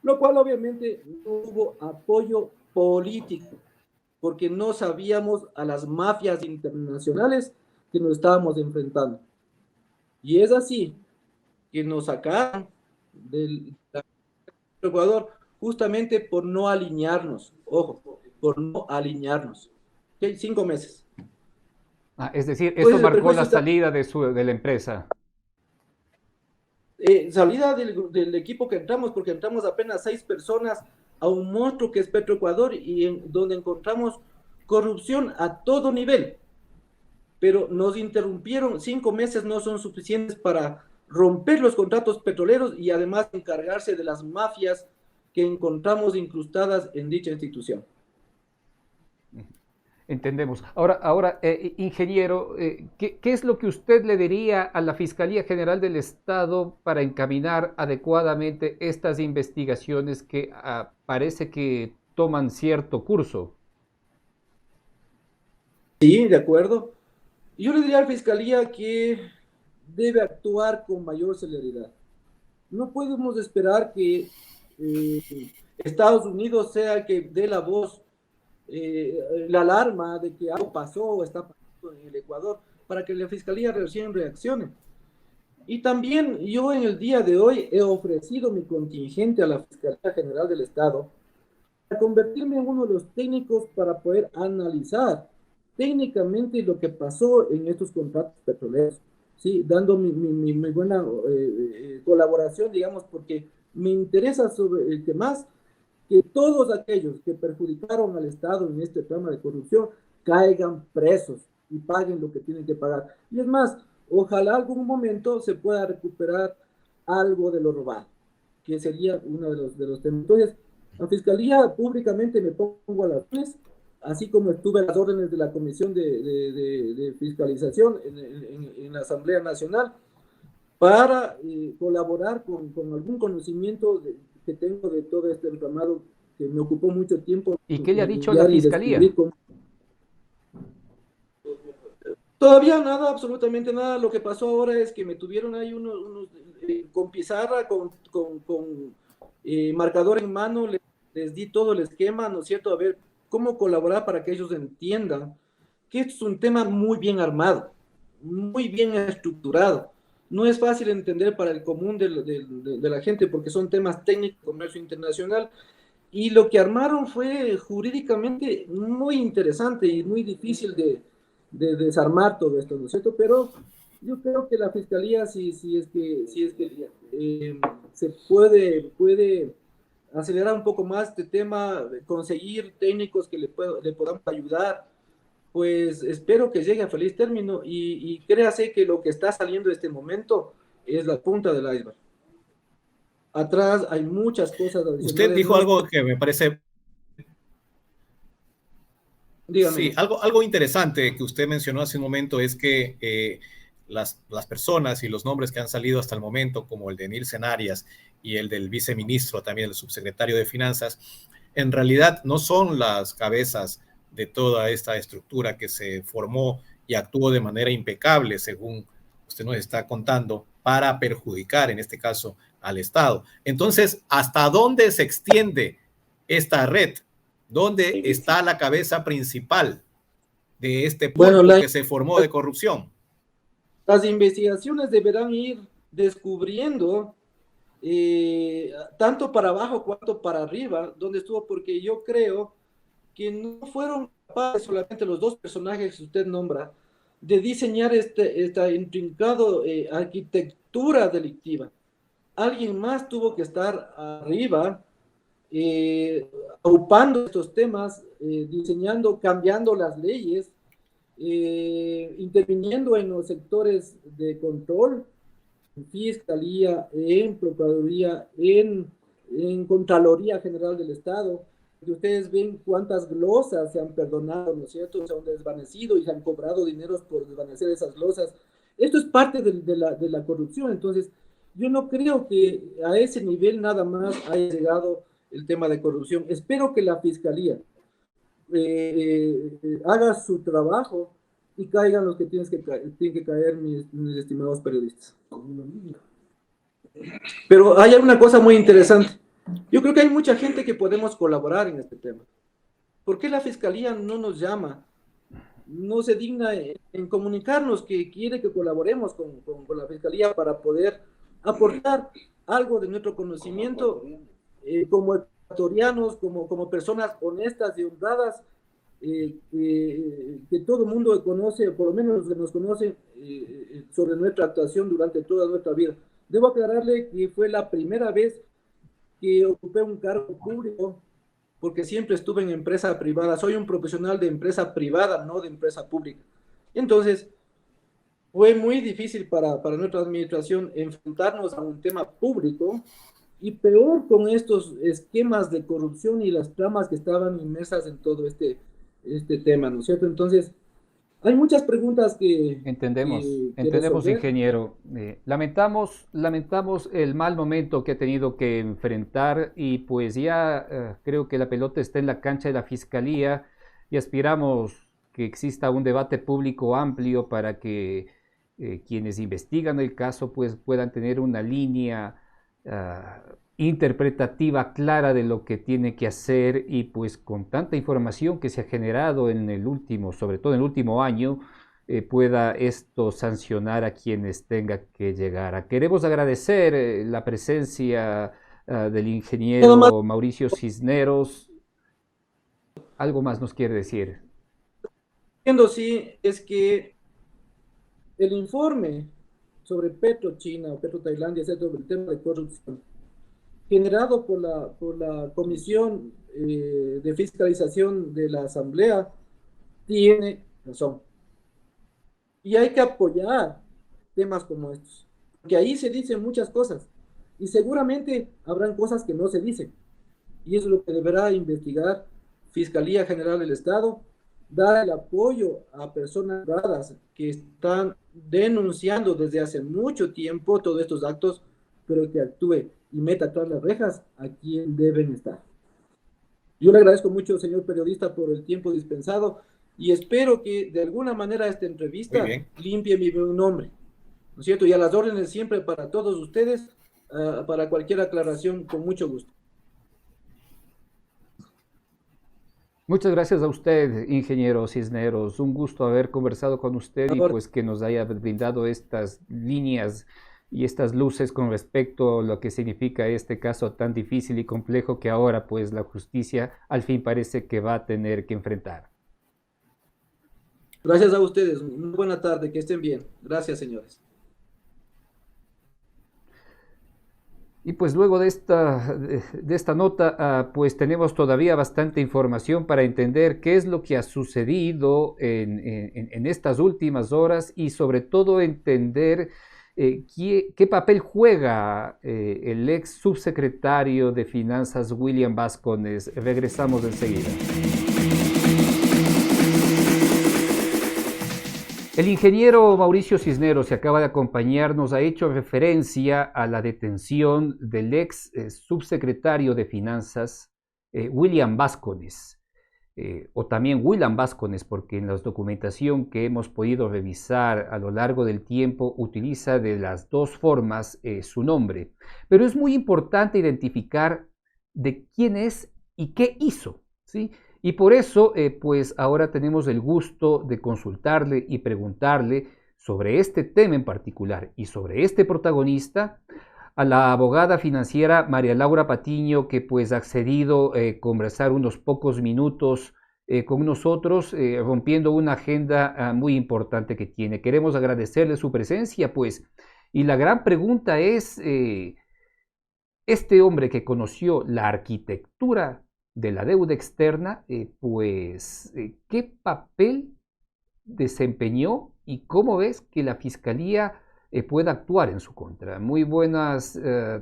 Lo cual obviamente no hubo apoyo político, porque no sabíamos a las mafias internacionales que nos estábamos enfrentando. Y es así que nos sacaron del Ecuador justamente por no alinearnos, ojo, por no alinearnos. ¿Okay? 5 meses.
Es decir, eso
Pues
marcó la salida de la empresa.
Salida del equipo que entramos, porque entramos apenas 6 personas a un monstruo que es Petroecuador y donde encontramos corrupción a todo nivel. Pero nos interrumpieron, 5 meses no son suficientes para romper los contratos petroleros y además encargarse de las mafias que encontramos incrustadas en dicha institución.
Entendemos. Ahora ingeniero, ¿qué es lo que usted le diría a la Fiscalía General del Estado para encaminar adecuadamente estas investigaciones que parece que toman cierto curso?
Sí, de acuerdo. Yo le diría a la Fiscalía que debe actuar con mayor celeridad. No podemos esperar que Estados Unidos sea el que dé la voz, la alarma de que algo pasó o está pasando en el Ecuador, para que la Fiscalía recién reaccione. Y también yo en el día de hoy he ofrecido mi contingente a la Fiscalía General del Estado para convertirme en uno de los técnicos para poder analizar técnicamente lo que pasó en estos contratos petroleros, ¿sí? Dando mi buena colaboración, digamos, porque me interesa sobre el que más, que todos aquellos que perjudicaron al Estado en este trama de corrupción caigan presos y paguen lo que tienen que pagar. Y es más, ojalá algún momento se pueda recuperar algo de lo robado, que sería uno de los temas. Entonces, la Fiscalía públicamente me pongo a las órdenes, así como estuve a las órdenes de la Comisión de Fiscalización en la Asamblea Nacional, para colaborar con algún conocimiento que tengo de todo este entramado que me ocupó mucho tiempo.
¿Y qué le ha dicho la Fiscalía?
Todavía nada, absolutamente nada. Lo que pasó ahora es que me tuvieron ahí con pizarra, con marcador en mano, les di todo el esquema, ¿no es cierto? A ver cómo colaborar para que ellos entiendan que esto es un tema muy bien armado, muy bien estructurado. No es fácil entender para el común de la gente porque son temas técnicos, comercio internacional, y lo que armaron fue jurídicamente muy interesante y muy difícil de desarmar todo esto, ¿no es cierto? Pero yo creo que la Fiscalía, si es que se puede acelerar un poco más este tema, conseguir técnicos que le podamos ayudar, pues espero que llegue a feliz término y créase que lo que está saliendo en este momento es la punta del iceberg. Atrás hay muchas cosas adicionales.
Usted dijo algo que me parece...
Dígame.
Sí, algo interesante que usted mencionó hace un momento es que las personas y los nombres que han salido hasta el momento, como el de Nielsen Arias y el del viceministro, también el subsecretario de Finanzas, en realidad no son las cabezas de toda esta estructura que se formó y actuó de manera impecable, según usted nos está contando, para perjudicar, en este caso, al Estado. Entonces, ¿hasta dónde se extiende esta red? ¿Dónde está la cabeza principal de este pulpo que se formó de corrupción?
Las investigaciones deberán ir descubriendo tanto para abajo cuanto para arriba dónde estuvo, porque yo creo que no fueron capaces solamente los dos personajes que usted nombra de diseñar esta intrincada arquitectura delictiva. Alguien más tuvo que estar arriba aupando estos temas, diseñando, cambiando las leyes, interviniendo en los sectores de control, en Fiscalía, en Procuraduría, en Contraloría General del Estado, que ustedes ven cuántas glosas se han perdonado, ¿no es cierto? Se han desvanecido y se han cobrado dineros por desvanecer esas glosas. Esto es parte de la corrupción. Entonces, yo no creo que a ese nivel nada más haya llegado el tema de corrupción. Espero que la Fiscalía haga su trabajo y caigan los que tienen que caer, mis estimados periodistas. Pero hay una cosa muy interesante. Yo creo que hay mucha gente que podemos colaborar en este tema. ¿Por qué la Fiscalía no nos llama? No se digna en comunicarnos que quiere que colaboremos con la Fiscalía para poder aportar algo de nuestro conocimiento como ecuatorianos, como personas honestas y honradas, que todo el mundo conoce, por lo menos los que nos conocen, sobre nuestra actuación durante toda nuestra vida. Debo aclararle que fue la primera vez que ocupé un cargo público, porque siempre estuve en empresa privada. Soy un profesional de empresa privada, no de empresa pública. Entonces, fue muy difícil para nuestra administración enfrentarnos a un tema público, y peor con estos esquemas de corrupción y las tramas que estaban inmersas en todo este tema, ¿no es cierto? Entonces, hay muchas preguntas que...
Entendemos,
resolver.
ingeniero. Lamentamos el mal momento que ha tenido que enfrentar y pues ya creo que la pelota está en la cancha de la Fiscalía y aspiramos que exista un debate público amplio para que quienes investigan el caso pues puedan tener una línea interpretativa clara de lo que tiene que hacer y pues con tanta información que se ha generado en el último, sobre todo en el último año, pueda esto sancionar a quienes tenga que llegar. Queremos agradecer la presencia del ingeniero Mauricio Cisneros. ¿Algo más nos quiere decir?
Sí, es que el informe sobre PetroChina o PetroTailandia, sobre el tema de corrupción, generado por la Comisión de Fiscalización de la Asamblea tiene razón. Y hay que apoyar temas como estos, porque ahí se dicen muchas cosas y seguramente habrán cosas que no se dicen. Y eso es lo que deberá investigar Fiscalía General del Estado, dar el apoyo a personas privadas que están denunciando desde hace mucho tiempo todos estos actos, pero que actúe y meta tras las rejas a quien deben estar. Yo le agradezco mucho, señor periodista, por el tiempo dispensado y espero que de alguna manera esta
Muy
entrevista
bien.
limpie mi buen nombre, ¿no es cierto? Y a las órdenes siempre para todos ustedes, para cualquier aclaración, con mucho gusto.
Muchas gracias a usted, ingeniero Cisneros. Un gusto haber conversado con usted y pues que nos haya brindado estas líneas y estas luces con respecto a lo que significa este caso tan difícil y complejo que ahora pues la justicia al fin parece que va a tener que enfrentar.
Gracias a ustedes. Una buena tarde, que estén bien. Gracias, señores.
Y pues luego de esta nota, pues tenemos todavía bastante información para entender qué es lo que ha sucedido en estas últimas horas y sobre todo entender qué papel juega el ex subsecretario de Finanzas William Vascones. Regresamos enseguida. El ingeniero Mauricio Cisneros, que acaba de acompañarnos, ha hecho referencia a la detención del ex subsecretario de Finanzas, William Vascones, o también William Vascones, porque en la documentación que hemos podido revisar a lo largo del tiempo utiliza de las dos formas su nombre. Pero es muy importante identificar de quién es y qué hizo, ¿sí? Y por eso, pues ahora tenemos el gusto de consultarle y preguntarle sobre este tema en particular y sobre este protagonista a la abogada financiera María Laura Patiño, que pues ha accedido a conversar unos pocos minutos con nosotros, rompiendo una agenda muy importante que tiene. Queremos agradecerle su presencia, pues, y la gran pregunta es, este hombre que conoció la arquitectura de la deuda externa, ¿qué papel desempeñó y cómo ves que la Fiscalía pueda actuar en su contra? Muy buenas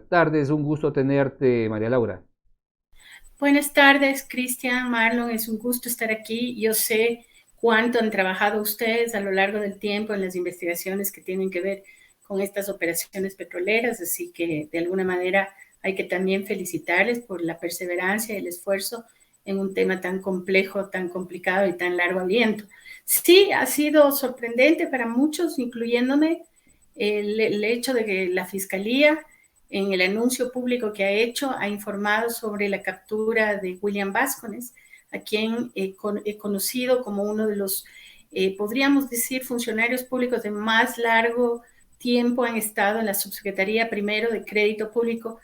tardes, un gusto tenerte, María Laura.
Buenas tardes, Cristian, Marlon, es un gusto estar aquí. Yo sé cuánto han trabajado ustedes a lo largo del tiempo en las investigaciones que tienen que ver con estas operaciones petroleras, así que de alguna manera hay que también felicitarles por la perseverancia y el esfuerzo en un tema tan complejo, tan complicado y tan largo aliento. Sí, ha sido sorprendente para muchos, incluyéndome, el hecho de que la Fiscalía, en el anuncio público que ha hecho, ha informado sobre la captura de William Vascones, a quien he conocido como uno de los, podríamos decir, funcionarios públicos de más largo tiempo han estado en la Subsecretaría primero de Crédito Público,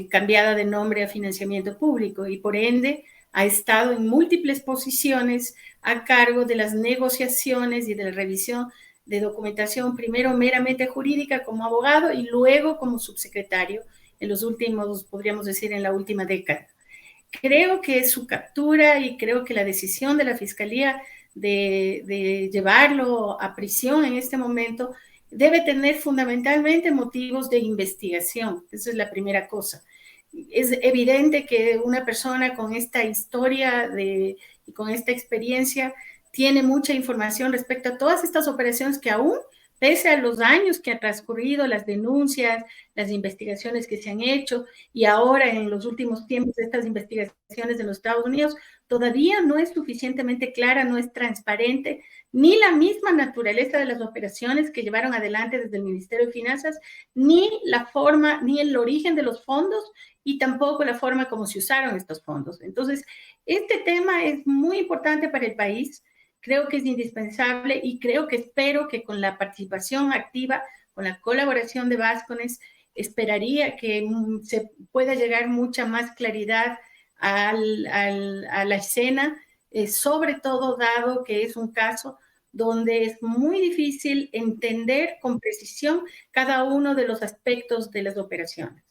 cambiada de nombre a Financiamiento Público, y por ende ha estado en múltiples posiciones a cargo de las negociaciones y de la revisión de documentación, primero meramente jurídica como abogado y luego como subsecretario en los últimos, podríamos decir, en la última década. Creo que su captura y creo que la decisión de la Fiscalía de llevarlo a prisión en este momento debe tener fundamentalmente motivos de investigación. Esa es la primera cosa. Es evidente que una persona con esta historia y con esta experiencia tiene mucha información respecto a todas estas operaciones que aún, pese a los años que han transcurrido, las denuncias, las investigaciones que se han hecho y ahora en los últimos tiempos estas investigaciones en los Estados Unidos, todavía no es suficientemente clara, no es transparente, ni la misma naturaleza de las operaciones que llevaron adelante desde el Ministerio de Finanzas, ni la forma, ni el origen de los fondos y tampoco la forma como se usaron estos fondos. Entonces, este tema es muy importante para el país. Creo que es indispensable y espero que con la participación activa, con la colaboración de Vascones, esperaría que se pueda llegar mucha más claridad a la escena, sobre todo dado que es un caso donde es muy difícil entender con precisión cada uno de los aspectos de las operaciones.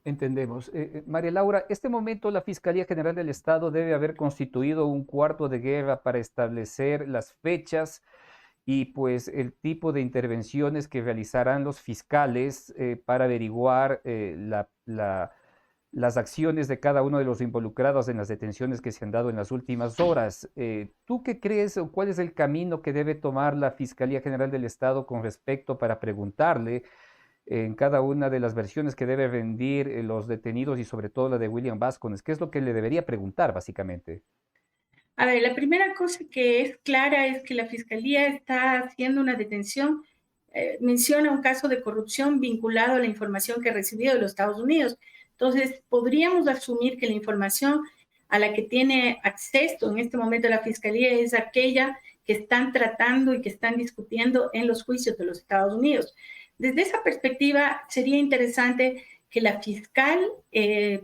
Entendemos. María Laura, este momento la Fiscalía General del Estado debe haber constituido un cuarto de guerra para establecer las fechas y pues el tipo de intervenciones que realizarán los fiscales para averiguar las acciones de cada uno de los involucrados en las detenciones que se han dado en las últimas horas. ¿Tú qué crees o cuál es el camino que debe tomar la Fiscalía General del Estado con respecto para preguntarle en cada una de las versiones que debe rendir los detenidos y sobre todo la de William Vascones? ¿Qué es lo que le debería preguntar básicamente?
A ver, la primera cosa que es clara es que la Fiscalía está haciendo una detención, menciona un caso de corrupción vinculado a la información que ha recibido de los Estados Unidos. Entonces, podríamos asumir que la información a la que tiene acceso en este momento la Fiscalía es aquella que están tratando y que están discutiendo en los juicios de los Estados Unidos. Desde esa perspectiva, sería interesante que la fiscal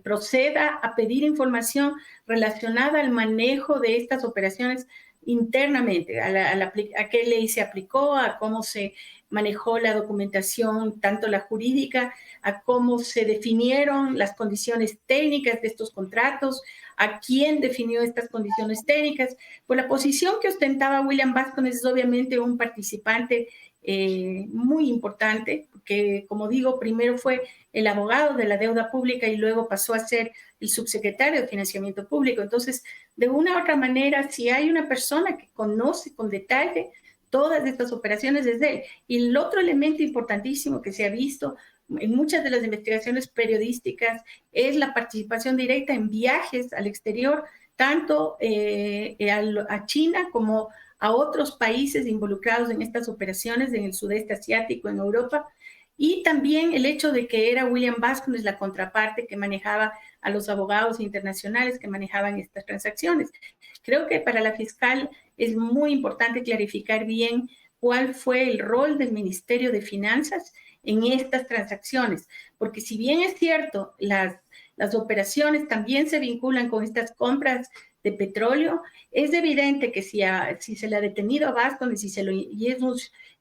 proceda a pedir información relacionada al manejo de estas operaciones internamente, a qué ley se aplicó, a cómo se manejó la documentación, tanto la jurídica, a cómo se definieron las condiciones técnicas de estos contratos, a quién definió estas condiciones técnicas. Pues la posición que ostentaba William Vascones es obviamente un participante muy importante, que como digo, primero fue el abogado de la deuda pública y luego pasó a ser el subsecretario de Financiamiento Público. Entonces, de una u otra manera, si hay una persona que conoce con detalle todas estas operaciones, es él. Y el otro elemento importantísimo que se ha visto en muchas de las investigaciones periodísticas es la participación directa en viajes al exterior, tanto a China como a otros países involucrados en estas operaciones en el sudeste asiático, en Europa, y también el hecho de que era William Vascones la contraparte que manejaba a los abogados internacionales que manejaban estas transacciones. Creo que para la fiscal es muy importante clarificar bien cuál fue el rol del Ministerio de Finanzas en estas transacciones, porque si bien es cierto, las operaciones también se vinculan con estas compras de petróleo, es evidente que si se le ha detenido a Vascones y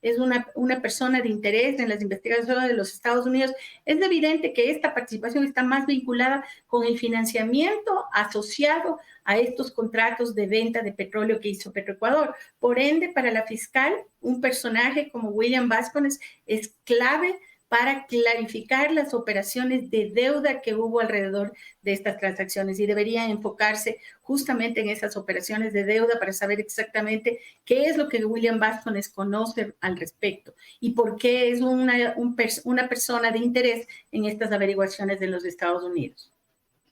es una persona de interés en las investigaciones de los Estados Unidos, es evidente que esta participación está más vinculada con el financiamiento asociado a estos contratos de venta de petróleo que hizo Petroecuador. Por ende, para la fiscal, un personaje como William Vascones es clave para clarificar las operaciones de deuda que hubo alrededor de estas transacciones y debería enfocarse justamente en esas operaciones de deuda para saber exactamente qué es lo que William Vascones conoce al respecto y por qué es una persona de interés en estas averiguaciones de los Estados Unidos.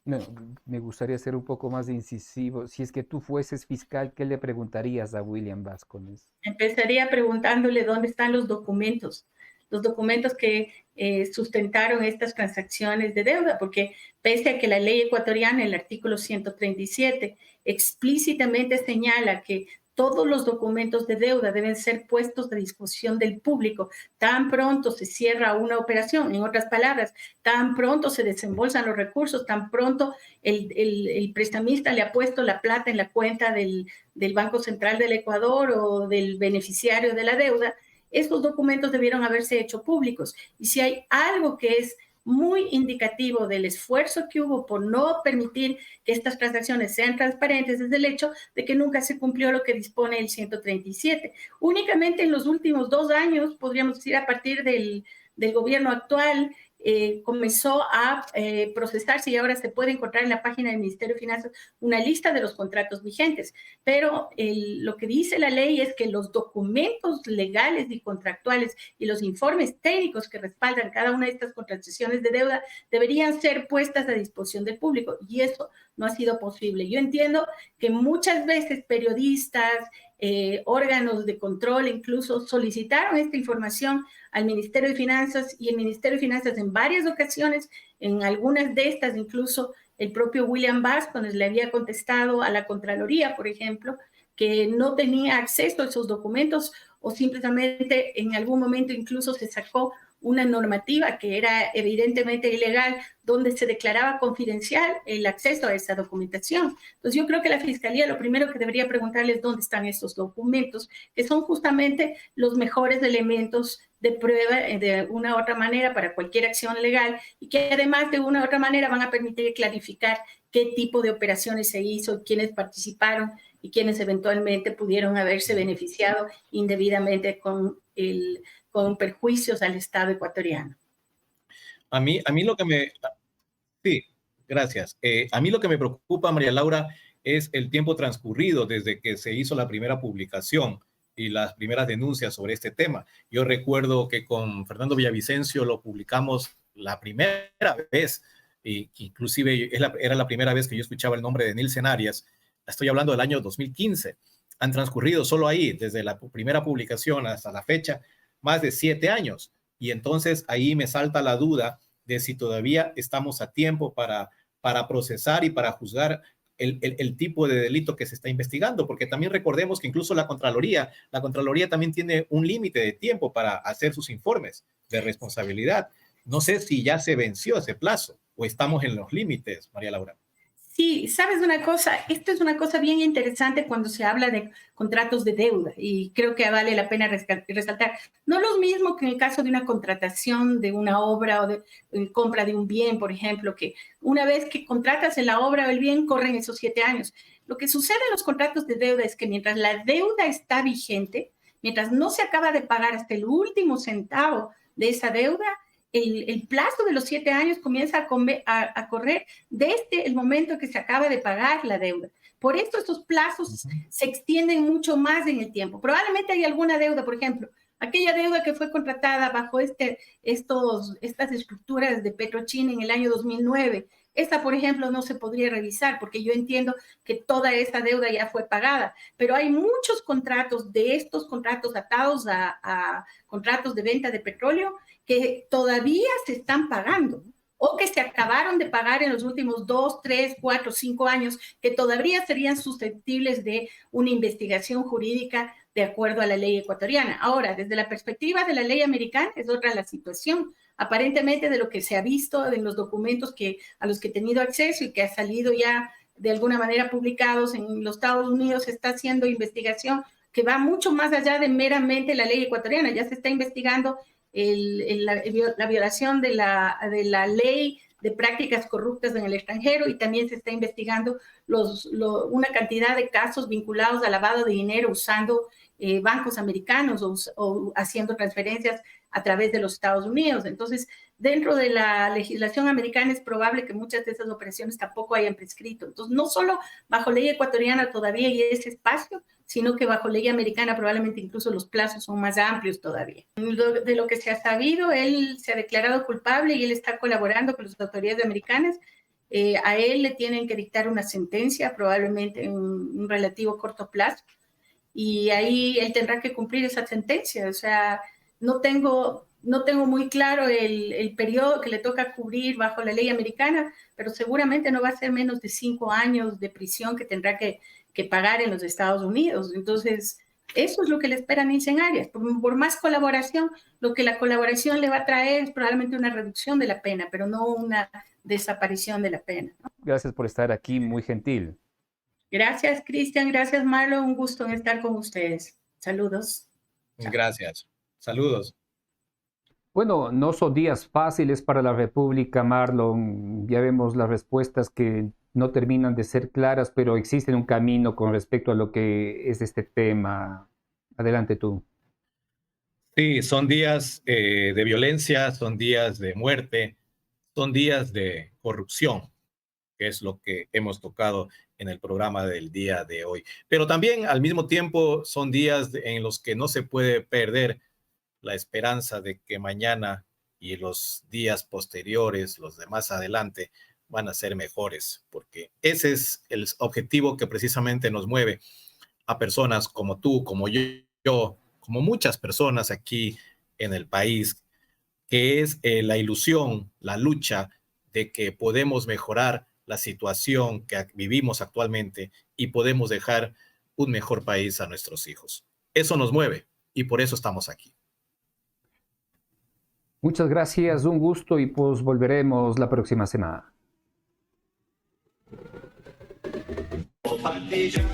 No, me gustaría ser un poco más incisivo. Si es que tú fueses fiscal, ¿qué le preguntarías a William Vascones?
Empezaría preguntándole dónde están los documentos que sustentaron estas transacciones de deuda, porque pese a que la ley ecuatoriana, el artículo 137, explícitamente señala que todos los documentos de deuda deben ser puestos a disposición del público tan pronto se cierra una operación. En otras palabras, tan pronto se desembolsan los recursos, tan pronto el prestamista le ha puesto la plata en la cuenta del Banco Central del Ecuador o del beneficiario de la deuda, estos documentos debieron haberse hecho públicos. Y si hay algo que es muy indicativo del esfuerzo que hubo por no permitir que estas transacciones sean transparentes, es el hecho de que nunca se cumplió lo que dispone el 137. Únicamente en los últimos 2 años, podríamos decir a partir del gobierno actual, comenzó a procesarse y ahora se puede encontrar en la página del Ministerio de Finanzas una lista de los contratos vigentes. Pero lo que dice la ley es que los documentos legales y contractuales y los informes técnicos que respaldan cada una de estas contrataciones de deuda deberían ser puestas a disposición del público y eso no ha sido posible. Yo entiendo que muchas veces periodistas, órganos de control incluso solicitaron esta información al Ministerio de Finanzas y el Ministerio de Finanzas en varias ocasiones, en algunas de estas incluso el propio William Vascones le había contestado a la Contraloría, por ejemplo, que no tenía acceso a esos documentos o simplemente en algún momento incluso se sacó una normativa que era evidentemente ilegal, donde se declaraba confidencial el acceso a esa documentación. Entonces yo creo que la Fiscalía lo primero que debería preguntarles es dónde están estos documentos, que son justamente los mejores elementos de prueba de una u otra manera para cualquier acción legal y que además de una u otra manera van a permitir clarificar qué tipo de operaciones se hizo, quiénes participaron y quienes eventualmente pudieron haberse beneficiado indebidamente con perjuicios al Estado ecuatoriano.
A mí lo que me... Sí, gracias. A mí lo que me preocupa, María Laura, es el tiempo transcurrido desde que se hizo la primera publicación y las primeras denuncias sobre este tema. Yo recuerdo que con Fernando Villavicencio lo publicamos la primera vez, y inclusive era la primera vez que yo escuchaba el nombre de Nilsen Arias. Estoy hablando del año 2015. Han transcurrido solo ahí, desde la primera publicación hasta la fecha, más de 7 años. Y entonces ahí me salta la duda de si todavía estamos a tiempo para procesar y para juzgar el tipo de delito que se está investigando, porque también recordemos que incluso la Contraloría también tiene un límite de tiempo para hacer sus informes de responsabilidad. No sé si ya se venció ese plazo o estamos en los límites, María Laura.
Sí, sabes una cosa, esto es una cosa bien interesante cuando se habla de contratos de deuda y creo que vale la pena resaltar. No lo mismo que en el caso de una contratación de una obra o de compra de un bien, por ejemplo, que una vez que contratas en la obra o el bien corren esos 7 años. Lo que sucede en los contratos de deuda es que mientras la deuda está vigente, mientras no se acaba de pagar hasta el último centavo de esa deuda, el plazo de los 7 años comienza a correr desde el momento que se acaba de pagar la deuda. Por esto estos plazos se extienden mucho más en el tiempo. Probablemente hay alguna deuda, por ejemplo, aquella deuda que fue contratada bajo estas estructuras de Petrochina en el año 2009. Esta, por ejemplo, no se podría revisar porque yo entiendo que toda esa deuda ya fue pagada, pero hay muchos contratos de estos contratos atados a contratos de venta de petróleo que todavía se están pagando o que se acabaron de pagar en los últimos 2, 3, 4, 5 años, que todavía serían susceptibles de una investigación jurídica de acuerdo a la ley ecuatoriana. Ahora, desde la perspectiva de la ley americana, es otra la situación. Aparentemente, de lo que se ha visto en los documentos a los que he tenido acceso y que ha salido ya de alguna manera publicados en los Estados Unidos, se está haciendo investigación que va mucho más allá de meramente la ley ecuatoriana. Ya se está investigando la violación de la ley de prácticas corruptas en el extranjero y también se está investigando una cantidad de casos vinculados al lavado de dinero usando bancos americanos o haciendo transferencias a través de los Estados Unidos. Entonces, dentro de la legislación americana es probable que muchas de esas operaciones tampoco hayan prescrito. Entonces, no solo bajo ley ecuatoriana todavía hay ese espacio, sino que bajo ley americana probablemente incluso los plazos son más amplios todavía. De lo que se ha sabido, él se ha declarado culpable y él está colaborando con las autoridades americanas. A él le tienen que dictar una sentencia, probablemente en un relativo corto plazo, y ahí él tendrá que cumplir esa sentencia. O sea, no tengo muy claro el periodo que le toca cubrir bajo la ley americana, pero seguramente no va a ser menos de 5 años de prisión que tendrá que pagar en los Estados Unidos. Entonces, eso es lo que le espera a Nilsen Arias. Por más colaboración, lo que la colaboración le va a traer es probablemente una reducción de la pena, pero no una desaparición de la pena, ¿no?
Gracias por estar aquí, muy gentil.
Gracias, Cristian. Gracias, Marlon. Un gusto en estar con ustedes. Saludos.
Gracias. Saludos.
Bueno, no son días fáciles para la República, Marlon. Ya vemos las respuestas que no terminan de ser claras, pero existe un camino con respecto a lo que es este tema. Adelante tú.
Sí, son días de violencia, son días de muerte, son días de corrupción, que es lo que hemos tocado en el programa del día de hoy. Pero también al mismo tiempo son días en los que no se puede perder la esperanza de que mañana y los días posteriores, los de más adelante, van a ser mejores, porque ese es el objetivo que precisamente nos mueve a personas como tú, como yo, como muchas personas aquí en el país, que es la ilusión, la lucha de que podemos mejorar la situación que vivimos actualmente y podemos dejar un mejor país a nuestros hijos. Eso nos mueve y por eso estamos aquí.
Muchas gracias, un gusto y pues volveremos la próxima semana.
Oh partigiano,